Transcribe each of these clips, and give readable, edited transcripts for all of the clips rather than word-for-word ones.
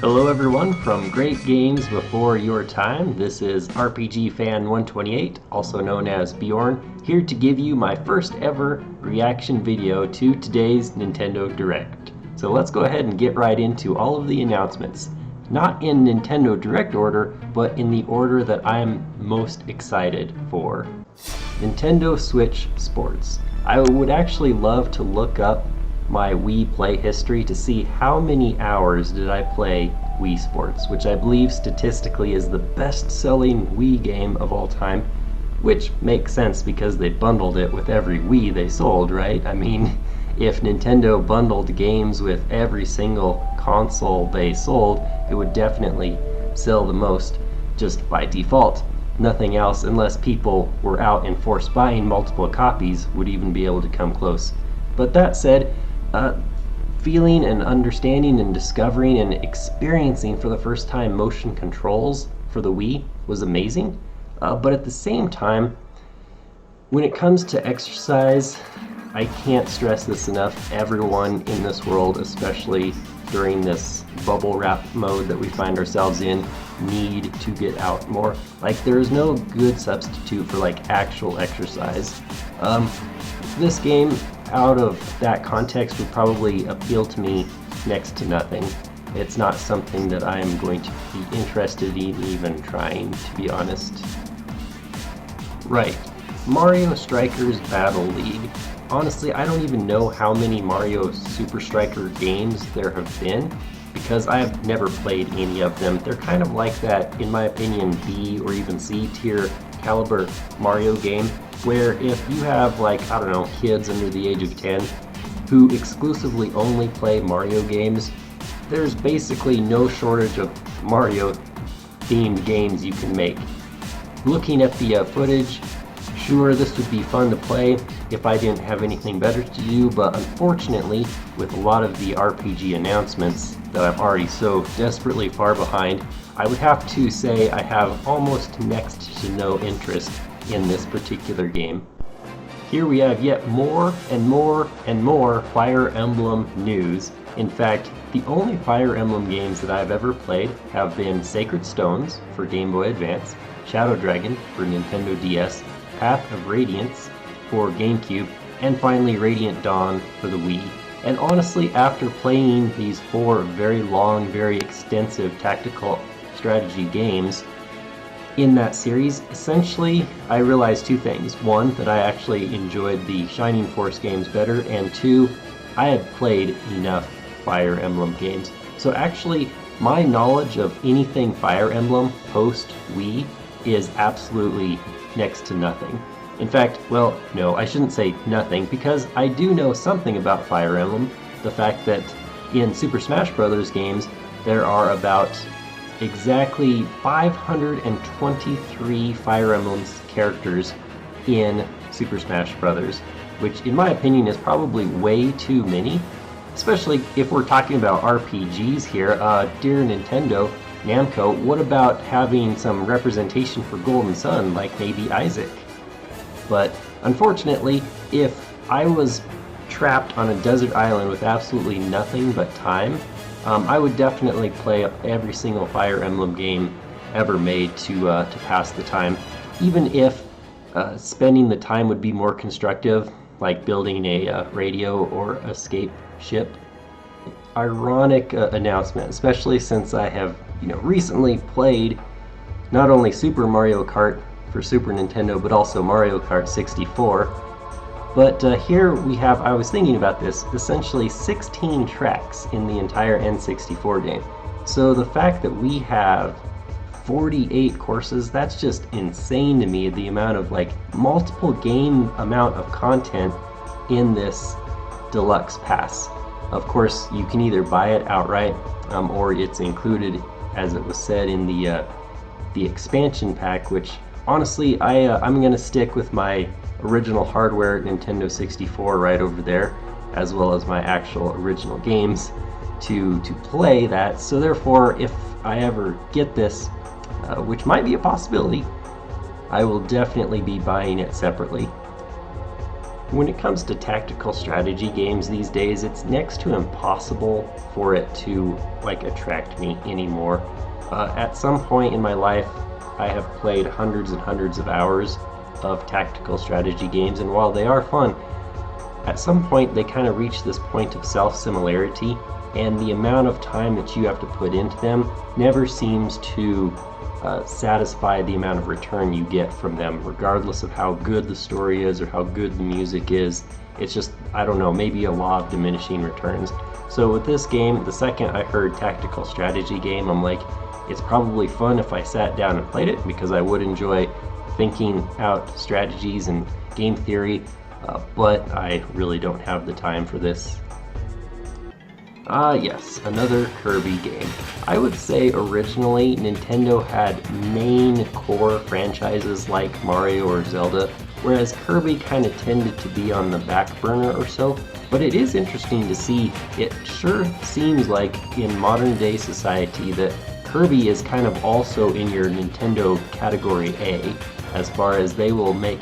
Hello everyone from Great Games Before Your Time. This is RPG Fan 128, also known as Bjorn, here to give you my first ever reaction video to today's Nintendo Direct. So let's go ahead and get right into all of the announcements. Not in Nintendo Direct order, but in the order that I am most excited for. Nintendo Switch Sports. I would actually love to look up my Wii play history to see how many hours did I play Wii Sports, which I believe statistically is the best-selling Wii game of all time, which makes sense because they bundled it with every Wii they sold, right? I mean, if Nintendo bundled games with every single console they sold, it would definitely sell the most just by default. Nothing else, unless people were out and forced buying multiple copies, would even be able to come close. But that said, feeling and understanding and discovering and experiencing for the first time motion controls for the Wii was amazing. But at the same time, when it comes to exercise, I can't stress this enough. Everyone in this world, especially during this bubble wrap mode that we find ourselves in, need to get out more. Like, there is no good substitute for like actual exercise. This game, out of that context, would probably appeal to me next to nothing. It's not something that I'm going to be interested in even trying, to be honest. Right, Mario Strikers Battle League. Honestly, I don't even know how many Mario Super Striker games there have been, because I have never played any of them. They're kind of like that, in my opinion, B or even C tier caliber Mario game, where if you have, like, I don't know, kids under the age of 10 who exclusively only play Mario games, there's basically no shortage of Mario themed games you can make. Looking at the footage, sure, this would be fun to play if I didn't have anything better to do, but unfortunately, with a lot of the RPG announcements that I'm already so desperately far behind, I would have to say I have almost next to no interest in this particular game. Here we have yet more and more and more Fire Emblem news. In fact, the only Fire Emblem games that I've ever played have been Sacred Stones for Game Boy Advance, Shadow Dragon for Nintendo DS, Path of Radiance for GameCube, and finally Radiant Dawn for the Wii. And honestly, after playing these four very long, very extensive tactical strategy games in that series, essentially I realized two things. One, that I actually enjoyed the Shining Force games better, and two, I had played enough Fire Emblem games. So actually, my knowledge of anything Fire Emblem post Wii is absolutely next to nothing. In fact, well, no, I shouldn't say nothing, because I do know something about Fire Emblem. The fact that in Super Smash Bros. Games, there are about exactly 523 Fire Emblem characters in Super Smash Bros., which in my opinion is probably way too many, especially if we're talking about RPGs here. Dear Nintendo, Namco, what about having some representation for Golden Sun, like maybe Isaac? But unfortunately, if I was trapped on a desert island with absolutely nothing but time, I would definitely play every single Fire Emblem game ever made to pass the time, even if spending the time would be more constructive, like building a radio or escape ship. Ironic announcement, especially since I have recently played not only Super Mario Kart for Super Nintendo, but also Mario Kart 64. But here we have, I was thinking about this, essentially 16 tracks in the entire N64 game. So the fact that we have 48 courses, that's just insane to me, the amount of multiple game amount of content in this Deluxe Pass. Of course, you can either buy it outright, or it's included, as it was said, in the expansion pack, which honestly, I'm going to stick with my original hardware Nintendo 64 right over there, as well as my actual original games to play that. So therefore, if I ever get this, which might be a possibility, I will definitely be buying it separately. When it comes to tactical strategy games these days, it's next to impossible for it to attract me anymore. At some point in my life, I have played hundreds and hundreds of hours of tactical strategy games, and while they are fun, at some point they kind of reach this point of self-similarity, and the amount of time that you have to put into them never seems to satisfy the amount of return you get from them, regardless of how good the story is or how good the music is. It's just, I don't know, maybe a law of diminishing returns. So with this game, the second I heard tactical strategy game, I'm like, it's probably fun if I sat down and played it, because I would enjoy thinking out strategies and game theory, but I really don't have the time for this. Yes, another Kirby game. I would say originally Nintendo had main core franchises like Mario or Zelda, whereas Kirby kind of tended to be on the back burner or so. But it is interesting to see, it sure seems like in modern day society that Kirby is kind of also in your Nintendo category A, as far as they will make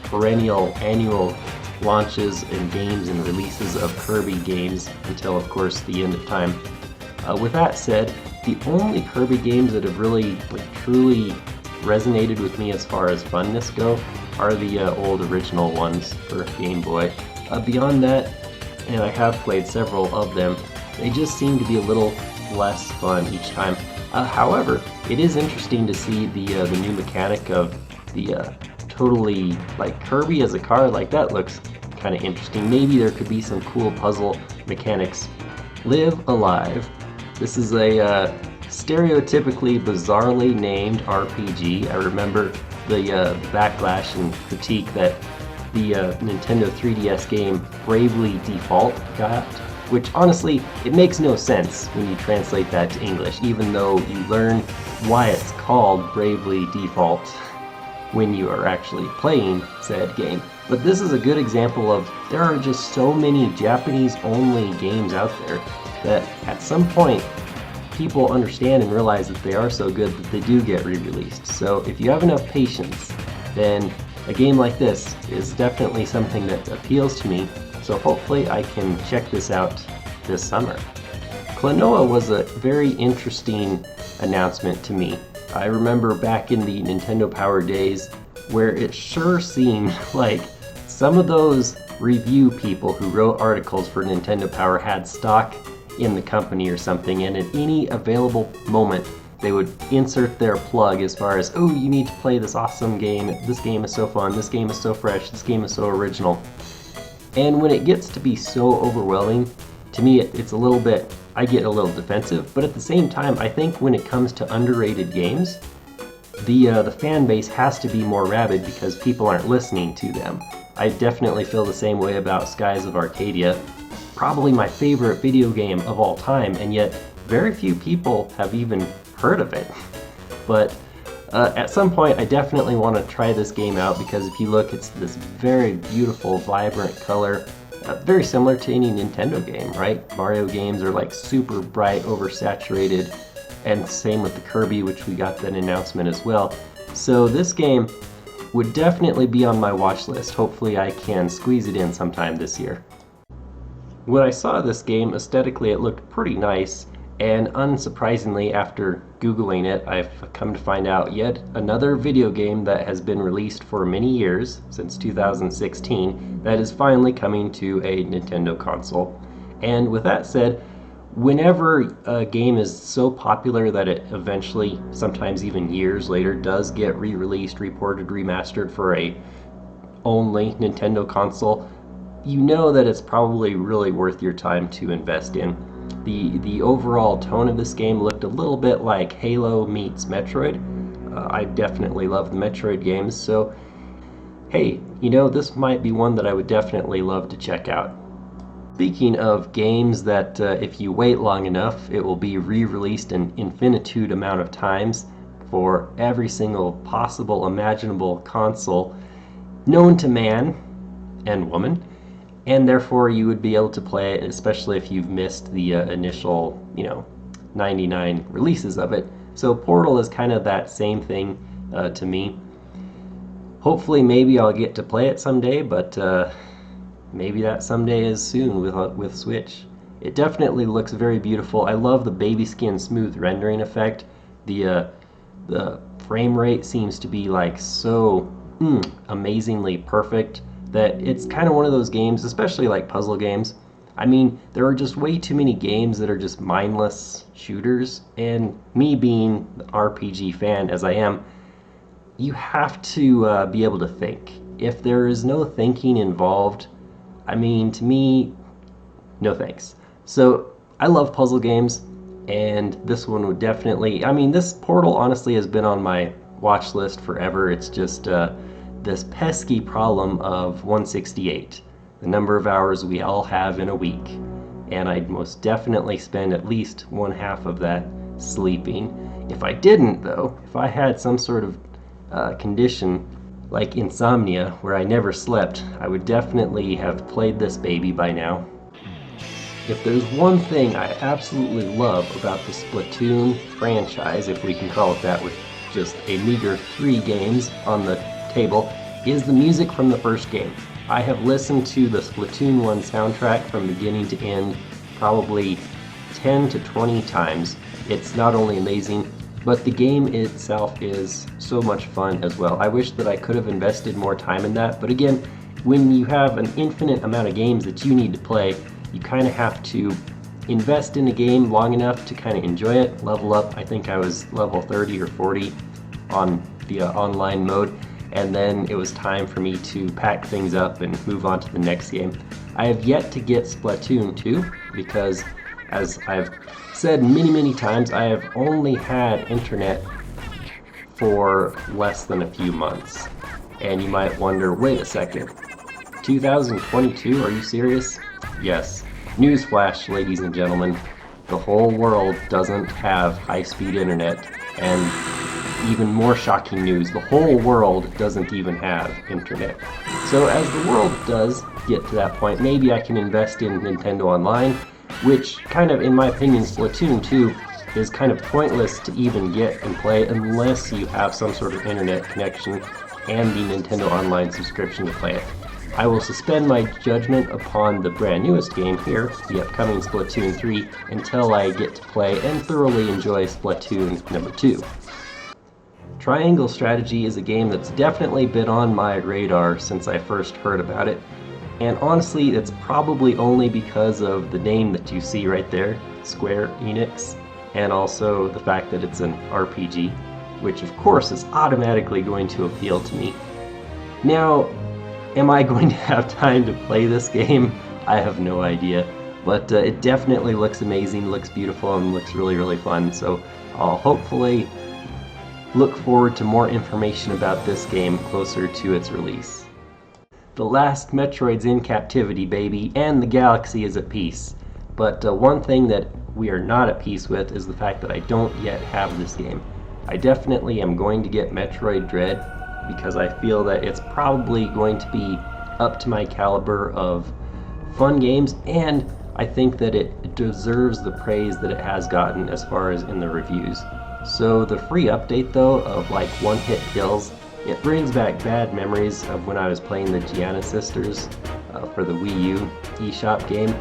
perennial annual launches and games and releases of Kirby games until, of course, the end of time. With that said, the only Kirby games that have really truly resonated with me as far as funness go are the old original ones for Game Boy. Beyond that, and I have played several of them, they just seem to be a little less fun each time. However, it is interesting to see the new mechanic of the totally Kirby as a car. That looks kind of interesting. Maybe there could be some cool puzzle mechanics. Live Alive. This is a stereotypically bizarrely named RPG. I remember the backlash and critique that the Nintendo 3DS game Bravely Default got, which honestly, it makes no sense when you translate that to English, even though you learn why it's called Bravely Default when you are actually playing said game. But this is a good example of there are just so many Japanese-only games out there that at some point people understand and realize that they are so good that they do get re-released. So if you have enough patience, then a game like this is definitely something that appeals to me. So hopefully I can check this out this summer. Klonoa was a very interesting announcement to me. I remember back in the Nintendo Power days where it sure seemed like some of those review people who wrote articles for Nintendo Power had stock in the company or something, and at any available moment they would insert their plug as far as, oh, you need to play this awesome game, this game is so fun, this game is so fresh, this game is so original. And when it gets to be so overwhelming, to me it's a little bit, I get a little defensive, but at the same time, I think when it comes to underrated games, the fan base has to be more rabid because people aren't listening to them. I definitely feel the same way about Skies of Arcadia, probably my favorite video game of all time, and yet very few people have even heard of it. But at some point, I definitely want to try this game out because if you look, it's this very beautiful, vibrant color. Very similar to any Nintendo game, right? Mario games are super bright, oversaturated, and same with the Kirby, which we got that announcement as well. So this game would definitely be on my watch list. Hopefully I can squeeze it in sometime this year. When I saw this game, aesthetically it looked pretty nice, and unsurprisingly, after Googling it, I've come to find out yet another video game that has been released for many years, since 2016, that is finally coming to a Nintendo console. And with that said, whenever a game is so popular that it eventually, sometimes even years later, does get re-released, reported, remastered for a only Nintendo console, you know that it's probably really worth your time to invest in. The overall tone of this game looked a little bit like Halo meets Metroid. I definitely love the Metroid games, so hey, this might be one that I would definitely love to check out. Speaking of games that if you wait long enough, it will be re-released an infinitude amount of times for every single possible imaginable console known to man and woman, and therefore you would be able to play it, especially if you've missed the initial 99 releases of it. So Portal is kind of that same thing to me. Hopefully maybe I'll get to play it someday, but maybe that someday is soon with Switch. It definitely looks very beautiful. I love the baby skin smooth rendering effect. The frame rate seems to be like so amazingly perfect that it's kind of one of those games, especially like puzzle games. I mean, there are just way too many games that are just mindless shooters, and me being the RPG fan as I am, you have to be able to think. If there is no thinking involved, I mean, to me, no thanks. So I love puzzle games, and this one would definitely. I mean, this Portal honestly has been on my watch list forever. It's just this pesky problem of 168, the number of hours we all have in a week, and I'd most definitely spend at least one half of that sleeping. If I didn't, though, if I had some sort of condition like insomnia where I never slept, I would definitely have played this baby by now. If there's one thing I absolutely love about the Splatoon franchise, if we can call it that with just a meager 3 games on the table, is the music from the first game. I have listened to the Splatoon 1 soundtrack from beginning to end probably 10 to 20 times. It's not only amazing, but the game itself is so much fun as well. I wish that I could have invested more time in that, but again, when you have an infinite amount of games that you need to play, you kind of have to invest in a game long enough to kind of enjoy it, level up. I think I was level 30 or 40 on the online mode, and then it was time for me to pack things up and move on to the next game. I have yet to get Splatoon 2 because, as I've said many times, I have only had internet for less than a few months. And you might wonder, wait a second, 2022, are you serious? Yes. Newsflash, ladies and gentlemen, the whole world doesn't have high-speed internet, and even more shocking news, the whole world doesn't even have internet. So as the world does get to that point, maybe I can invest in Nintendo Online, which kind of, in my opinion, Splatoon 2 is kind of pointless to even get and play unless you have some sort of internet connection and the Nintendo Online subscription to play it. I will suspend my judgment upon the brand newest game here, the upcoming Splatoon 3, until I get to play and thoroughly enjoy Splatoon number 2. Triangle Strategy is a game that's definitely been on my radar since I first heard about it, and honestly, it's probably only because of the name that you see right there, Square Enix, and also the fact that it's an RPG, which of course is automatically going to appeal to me. Now, am I going to have time to play this game? I have no idea, but it definitely looks amazing, looks beautiful, and looks really fun, so I'll hopefully look forward to more information about this game closer to its release. The last Metroid's in captivity, baby, and the galaxy is at peace. But one thing that we are not at peace with is the fact that I don't yet have this game. I definitely am going to get Metroid Dread because I feel that it's probably going to be up to my caliber of fun games, and I think that it deserves the praise that it has gotten as far as in the reviews. So the free update though of like one-hit kills, it brings back bad memories of when I was playing the Gianna Sisters for the Wii U eShop game,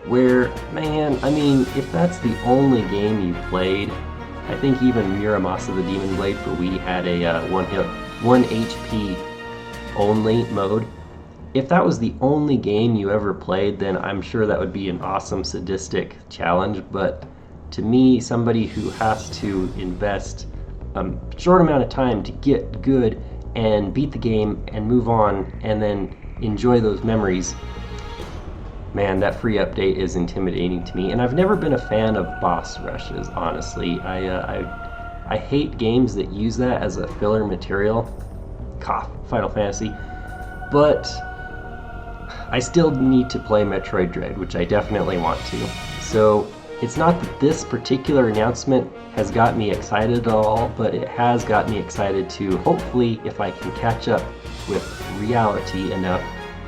where, man, I mean, if that's the only game you played, I think even Muramasa the Demon Blade for Wii had a 1 HP only mode. If that was the only game you ever played, then I'm sure that would be an awesome sadistic challenge, but to me, somebody who has to invest a short amount of time to get good and beat the game and move on and then enjoy those memories, man, that free update is intimidating to me. And I've never been a fan of boss rushes, honestly. I hate games that use that as a filler material. Cough, Final Fantasy. But I still need to play Metroid Dread, which I definitely want to. So it's not that this particular announcement has got me excited at all, but it has got me excited to, hopefully, if I can catch up with reality enough,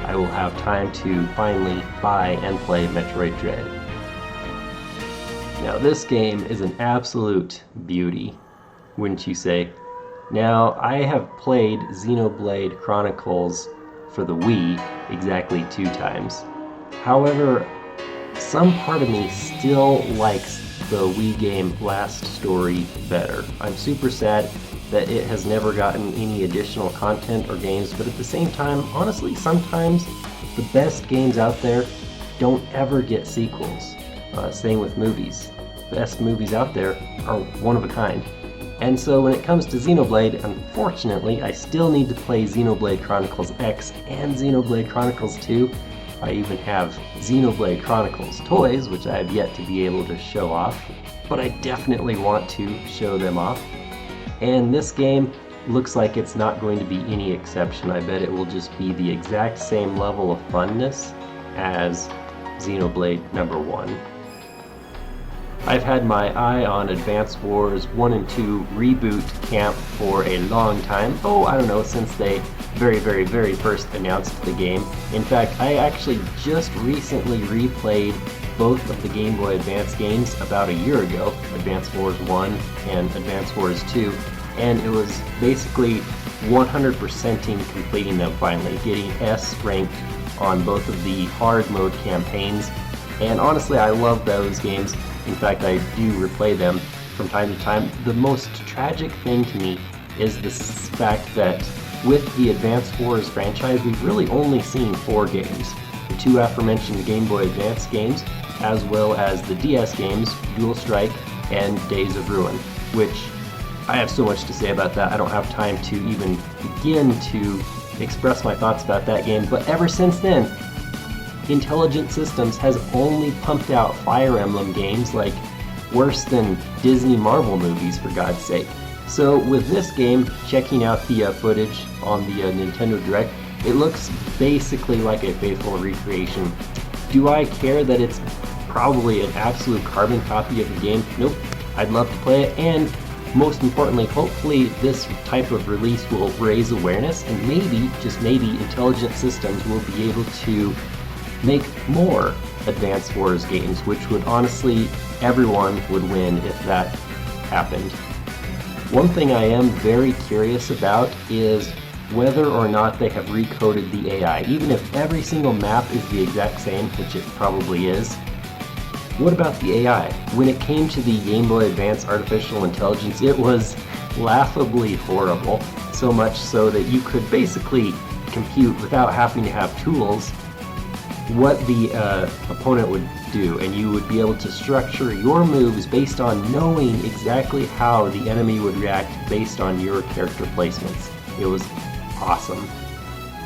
I will have time to finally buy and play Metroid Dread. Now this game is an absolute beauty, wouldn't you say? Now, I have played Xenoblade Chronicles for the Wii exactly 2 times. However, some part of me still likes the Wii game Last Story better. I'm super sad that it has never gotten any additional content or games, but at the same time, honestly, sometimes the best games out there don't ever get sequels. Same with movies. Best movies out there are one of a kind. And so when it comes to Xenoblade, unfortunately, I still need to play Xenoblade Chronicles X and Xenoblade Chronicles 2. I even have Xenoblade Chronicles toys, which I have yet to be able to show off, but I definitely want to show them off. And this game looks like it's not going to be any exception. I bet it will just be the exact same level of funness as Xenoblade number 1. I've had my eye on Advance Wars 1 and 2 reboot camp for a long time. Oh, I don't know, since they very first announced the game. In fact, I actually just recently replayed both of the Game Boy Advance games about a year ago, Advance Wars 1 and Advance Wars 2, and it was basically 100%ing completing them finally, getting S ranked on both of the hard mode campaigns. And honestly, I love those games. In fact, I do replay them from time to time. The most tragic thing to me is the fact that with the Advance Wars franchise, we've really only seen 4 games. The 2 aforementioned Game Boy Advance games, as well as the DS games, Dual Strike and Days of Ruin, which I have so much to say about that. I don't have time to even begin to express my thoughts about that game, but ever since then, Intelligent Systems has only pumped out Fire Emblem games like worse than Disney Marvel movies, for God's sake. So with this game, checking out the footage on the Nintendo Direct, it looks basically like a faithful recreation. Do I care that it's probably an absolute carbon copy of the game? Nope. I'd love to play it, and most importantly, hopefully this type of release will raise awareness, and maybe, just maybe, Intelligent Systems will be able to make more Advance Wars games, which would honestly, everyone would win if that happened. One thing I am very curious about is whether or not they have recoded the AI. Even if every single map is the exact same, which it probably is, what about the AI? When it came to the Game Boy Advance Artificial Intelligence, it was laughably horrible, so much so that you could basically compute without having to have tools what the opponent would do, and you would be able to structure your moves based on knowing exactly how the enemy would react based on your character placements. It was awesome.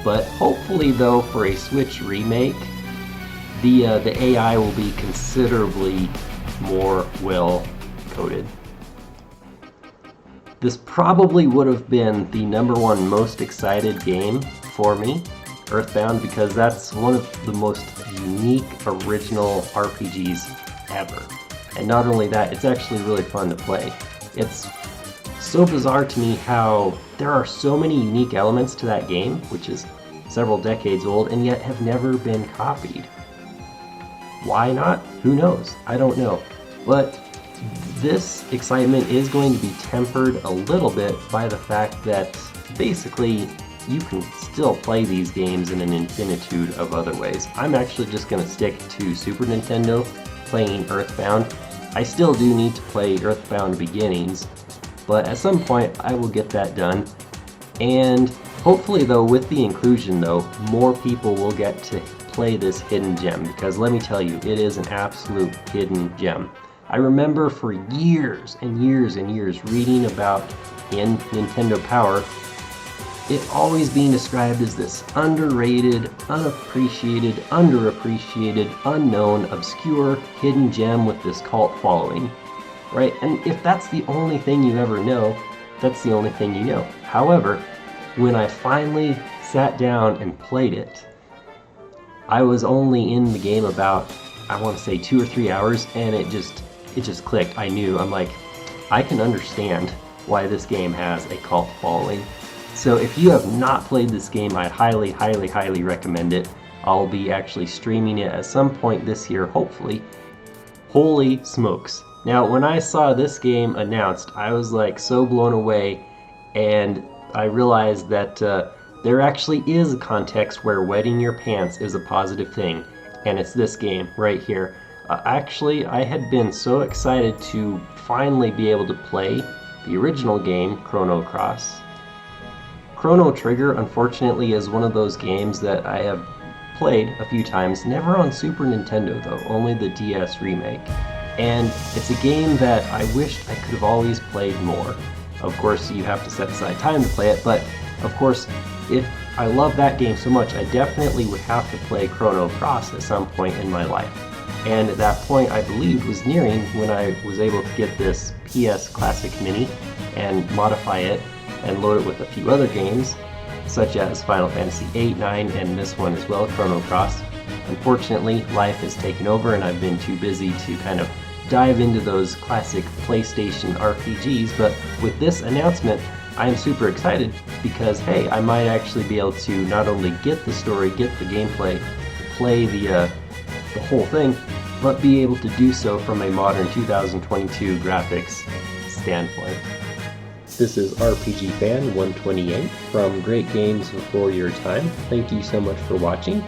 But hopefully though, for a Switch remake, the AI will be considerably more well coded. This probably would have been the #1 most excited game for me, Earthbound, because that's one of the most unique original RPGs ever. And not only that, it's actually really fun to play. It's so bizarre to me how there are so many unique elements to that game, which is several decades old, and yet have never been copied. Why not? Who knows? I don't know. But this excitement is going to be tempered a little bit by the fact that basically you can still play these games in an infinitude of other ways. I'm actually just going to stick to Super Nintendo playing Earthbound. I still do need to play Earthbound Beginnings, but at some point I will get that done. And hopefully though, with the inclusion though, more people will get to play this hidden gem, because let me tell you, it is an absolute hidden gem. I remember for years and years and years reading about in Nintendo Power it always being described as this underrated, unappreciated, underappreciated, unknown, obscure, hidden gem with this cult following, right? And if that's the only thing you ever know, that's the only thing you know. However, when I finally sat down and played it, I was only in the game about, I want to say 2 or 3 hours, and it just clicked. I knew, I'm like, I can understand why this game has a cult following. So if you have not played this game, I highly, highly, highly recommend it. I'll be actually streaming it at some point this year, hopefully. Holy smokes. Now, when I saw this game announced, I was like so blown away, and I realized that There actually is a context where wetting your pants is a positive thing, and it's this game right here. Actually, I had been so excited to finally be able to play the original game, Chrono Cross. Chrono Trigger, unfortunately, is one of those games that I have played a few times, never on Super Nintendo though, only the DS remake. And it's a game that I wished I could have always played more. Of course, you have to set aside time to play it, but of course, if I love that game so much, I definitely would have to play Chrono Cross at some point in my life. And at that point, I believe, was nearing when I was able to get this PS Classic Mini and modify it and load it with a few other games, such as Final Fantasy VIII, 9, and this one as well, Chrono Cross. Unfortunately, life has taken over and I've been too busy to kind of dive into those classic PlayStation RPGs, but with this announcement, I am super excited because, hey, I might actually be able to not only get the story, get the gameplay, play the whole thing, but be able to do so from a modern 2022 graphics standpoint. This is RPG Fan 128 from Great Games Before Your Time. Thank you so much for watching.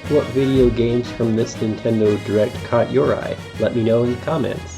What video games from this Nintendo Direct caught your eye? Let me know in the comments.